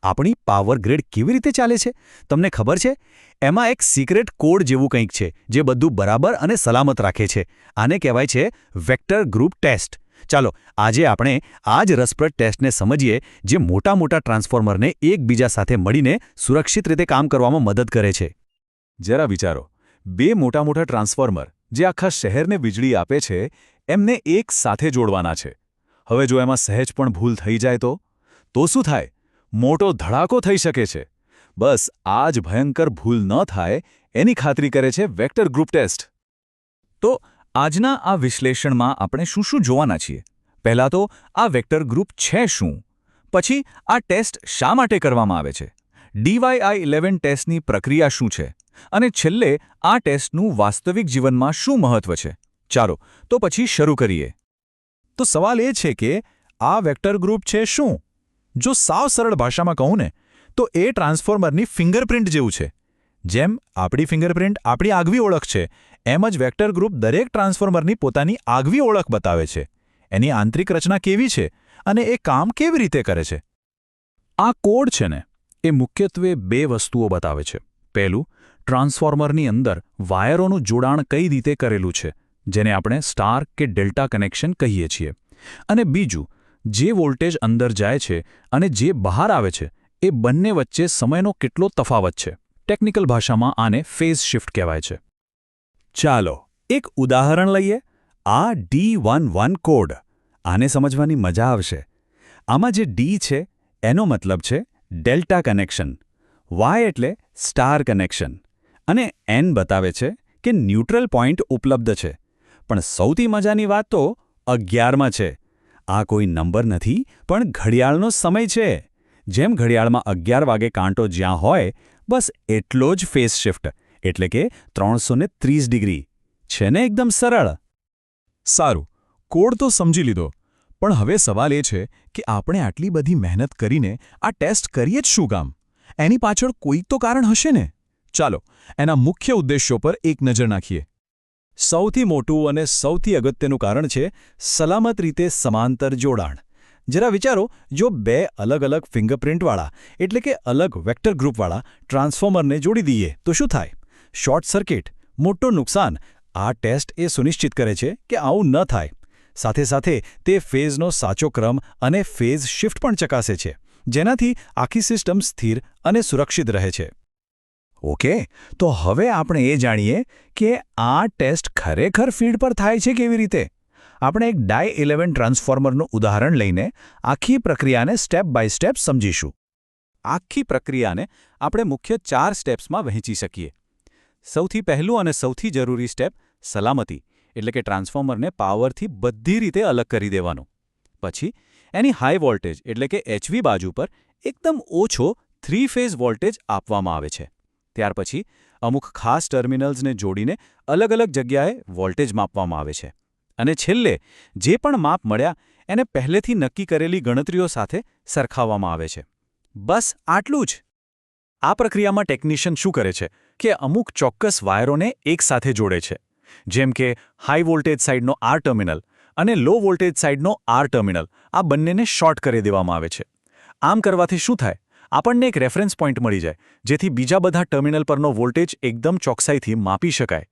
આપણી power grid કેવી રીતે ચાલે છે તમને ખબર છે? એમાં એક સિક્રેટ કોડ જેવું કંઈક છે જે બધું બરાબર અને સલામત રાખે છે. આને કહેવાય છે વેક્ટર ગ્રુપ ટેસ્ટ. ચાલો આજે આપણે આ જ રસપ્રદ ટેસ્ટને સમજીએ જે મોટા ટ્રાન્સફોર્મરને એકબીજા સાથે મળીને સુરક્ષિત રીતે કામ કરવામાં મદદ કરે છે. જરા વિચારો, બે મોટા ટ્રાન્સફોર્મર જે આખા શહેરને વીજળી આપે છે એમને એક સાથે જોડવાના છે. હવે જો એમાં સહેજ પણ ભૂલ થઈ જાય તો શું થાય? મોટો ધડાકો થઈ શકે છે. બસ આ જ ભયંકર ભૂલ ન થાય એની ખાતરી કરે છે વેક્ટર ગ્રુપ ટેસ્ટ. તો આજના આ વિશ્લેષણમાં આપણે શું જોવાના છીએ? પહેલાં તો આ વેક્ટર ગ્રુપ છે શું? પછી આ ટેસ્ટ શા માટે કરવામાં આવે છે? DY11 ટેસ્ટની પ્રક્રિયા શું છે? અને છેલ્લે આ ટેસ્ટનું વાસ્તવિક જીવનમાં શું મહત્વ છે? ચાલો તો પછી શરૂ કરીએ. તો સવાલ એ છે કે આ વેક્ટર ગ્રુપ છે શું? જો સાવ સરળ ભાષામાં કહું ને તો એ ટ્રાન્સફોર્મરની ફિંગરપ્રિન્ટ જેવું છે. જેમ આપણી ફિંગરપ્રિન્ટ આપણી આગવી ઓળખ છે, એમ જ વેક્ટર ગ્રુપ દરેક ટ્રાન્સફોર્મરની પોતાની આગવી ઓળખ બતાવે છે. એની આંતરિક રચના કેવી છે અને એ કામ કેવી રીતે કરે છે. આ કોડ છે ને, એ મુખ્યત્વે બે વસ્તુઓ બતાવે છે. પહેલું, ટ્રાન્સફોર્મરની અંદર વાયરોનું જોડાણ કઈ રીતે કરેલું છે, જેને આપણે સ્ટાર કે ડેલ્ટા કનેક્શન કહીએ છીએ. અને બીજું, જે વોલ્ટેજ અંદર જાય છે અને જે બહાર આવે છે એ બંને વચ્ચે સમયનો કેટલો તફાવત છે. ટેકનિકલ ભાષામાં આને ફેઝ શિફ્ટ કહેવાય છે. ચાલો એક ઉદાહરણ લઈએ. આ D11 કોડ. આને સમજવાની મજા આવશે. આમાં જે D છે એનો મતલબ છે ડેલ્ટા કનેક્શન, Y એટલે સ્ટાર કનેક્શન અને N બતાવે છે કે ન્યુટ્રલ પોઈન્ટ ઉપલબ્ધ છે. પણ સૌથી મજાની વાત તો 11માં છે. આ કોઈ નંબર નથી પણ ઘડિયાળનો સમય છે. જેમ ઘડિયાળમાં 11 વાગે કાંટો જ્યાં હોય, બસ એટલો જ ફેઝ શિફ્ટ, એટલે કે 330 ડિગ્રી. છે ને એકદમ સરળ? સારું, કોડ તો સમજી લીધો. પણ હવે સવાલ એ છે કે આપણે આટલી બધી મહેનત કરીને આ ટેસ્ટ કરીએ જ શું કામ? એની પાછળ કોઈક તો કારણ હશે ને? ચાલો એના મુખ્ય ઉદ્દેશ્યો પર એક નજર નાખીએ. સૌથી મોટું અને સૌથી અગત્યનું કારણ છે સલામત રીતે સમાંતર જોડાણ. જરા વિચારો, જો બે અલગ ફિંગરપ્રિન્ટવાળા એટલે કે અલગ વેક્ટર ગ્રુપવાળા ટ્રાન્સફોર્મરને જોડી દઈએ તો શું થાય? શોર્ટ સર્કિટ, મોટું નુકસાન. આ ટેસ્ટ એ સુનિશ્ચિત કરે છે કે આવું ન થાય. સાથે તે ફેઝનો સાચો ક્રમ અને ફેઝ શિફ્ટ પણ ચકાસે છે, જેનાથી આખી સિસ્ટમ સ્થિર અને સુરક્ષિત રહે છે. ઓકે, તો હવે આપણે એ જાણીએ કે આ ટેસ્ટ ખરેખર ફીલ્ડ પર થાય છે કેવી રીતે. આપણે એક DY11 ટ્રાન્સફોર્મરનું ઉદાહરણ લઈને આખી પ્રક્રિયાને સ્ટેપ બાય સ્ટેપ સમજીશું. આખી પ્રક્રિયાને આપણે મુખ્ય 4 સ્ટેપ્સમાં વહેંચી શકીએ. સૌથી પહેલું અને સૌથી જરૂરી સ્ટેપ સલામતી, એટલે કે ટ્રાન્સફોર્મરને પાવરથી બધી રીતે અલગ કરી દેવાનું. પછી એની હાઈ વોલ્ટેજ એટલે કે HV બાજુ પર એકદમ ઓછો 3 ફેઝ વોલ્ટેજ આપવામાં આવે છે. ત્યાર પછી અમુક ખાસ ટર્મિનલ્સને જોડીને અલગ જગ્યાએ વોલ્ટેજ માપવામાં આવે છે. અને છેલ્લે જે પણ માપ મળ્યા એને પહેલેથી નક્કી કરેલી ગણતરીઓ સાથે સરખાવવામાં આવે છે. બસ આટલું જ. આ પ્રક્રિયામાં ટેકનિશિયન શું કરે છે કે અમુક ચોક્કસ વાયરોને એકસાથે જોડે છે. જેમ કે હાઈ વોલ્ટેજ સાઇડનો R ટર્મિનલ અને લો વોલ્ટેજ સાઇડનો R ટર્મિનલ, આ બંનેને શોર્ટ કરી દેવામાં આવે છે. આમ કરવાથી શું થાય? આપણને એક રેફરન્સ પોઈન્ટ મળી જાય, જેથી બીજા બધા ટર્મિનલ પરનો વોલ્ટેજ એકદમ ચોકસાઈથી માપી શકાય.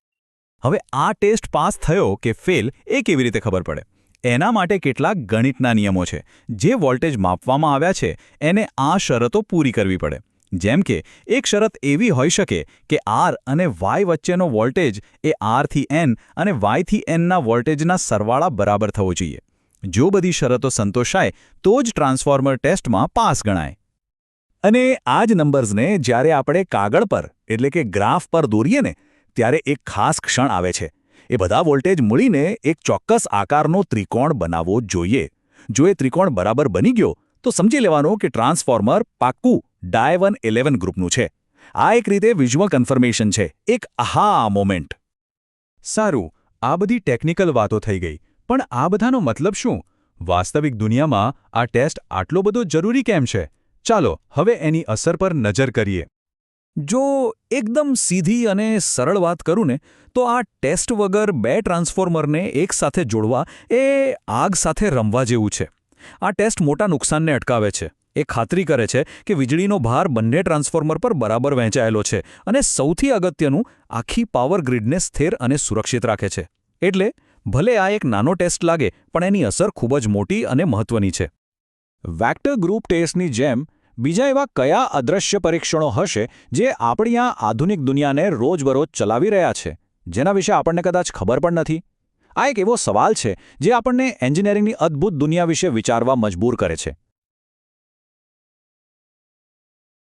હવે આ ટેસ્ટ પાસ થયો કે ફેલ એ કેવી રીતે ખબર પડે? એના માટે કેટલાક ગણિતના નિયમો છે. જે વોલ્ટેજ માપવામાં આવ્યા છે એને આ શરતો પૂરી કરવી પડે. જેમ કે એક શરત એવી હોઈ શકે કે R અને Y વચ્ચેનો વોલ્ટેજ એ R થી N અને Y થી N ના વોલ્ટેજના સરવાળા બરાબર થવો જોઈએ. જો બધી શરતો સંતોષાય તો જ ટ્રાન્સફોર્મર ટેસ્ટમાં પાસ ગણાય. અને આ જ નંબર્સને જ્યારે આપણે કાગળ પર એટલે કે ગ્રાફ પર દોરીએ ને, ત્યારે એક ખાસ ક્ષણ આવે છે. એ બધા વોલ્ટેજ મળીને એક ચોક્કસ આકારનો ત્રિકોણ બનાવવો જોઈએ. જો એ ત્રિકોણ બરાબર બની ગયો તો સમજી લેવાનું કે ટ્રાન્સફોર્મર પાક્કું DY11 ગ્રુપનું છે. આ એક રીતે વિઝ્યુઅલ કન્ફર્મેશન છે, એક આહા મોમેન્ટ. સારું, આ બધી ટેકનિકલ વાતો થઈ ગઈ, પણ આ બધાનો મતલબ શું? વાસ્તવિક દુનિયામાં આ ટેસ્ટ આટલો બધો જરૂરી કેમ છે? ચાલો હવે એની અસર પર નજર કરીએ. જો એકદમ સીધી અને સરળ વાત કરું ને તો આ ટેસ્ટ વગર બે ટ્રાન્સફોર્મરને એકસાથે જોડવા એ આગ સાથે રમવા જેવું છે. આ ટેસ્ટ મોટા નુકસાનને અટકાવે છે. એ ખાતરી કરે છે કે વીજળીનો ભાર બંને ટ્રાન્સફોર્મર પર બરાબર વહેંચાયેલો છે અને સૌથી અગત્યનું, આખી પાવર ગ્રીડને સ્થિર અને સુરક્ષિત રાખે છે. એટલે ભલે આ એક નાનો ટેસ્ટ લાગે, પણ એની અસર ખૂબ જ મોટી અને મહત્વની છે. વેક્ટર ગ્રુપ ટેસ્ટની જેમ બીજા એવા કયા અદૃશ્ય પરીક્ષણો હશે જે આપણી આ આધુનિક દુનિયાને રોજબરોજ ચલાવી રહ્યા છે, જેના વિશે આપણને કદાચ ખબર પણ નથી? આ એક એવો સવાલ છે જે આપણને એન્જિનિયરિંગની અદ્ભુત દુનિયા વિશે વિચારવા મજબૂર કરે છે.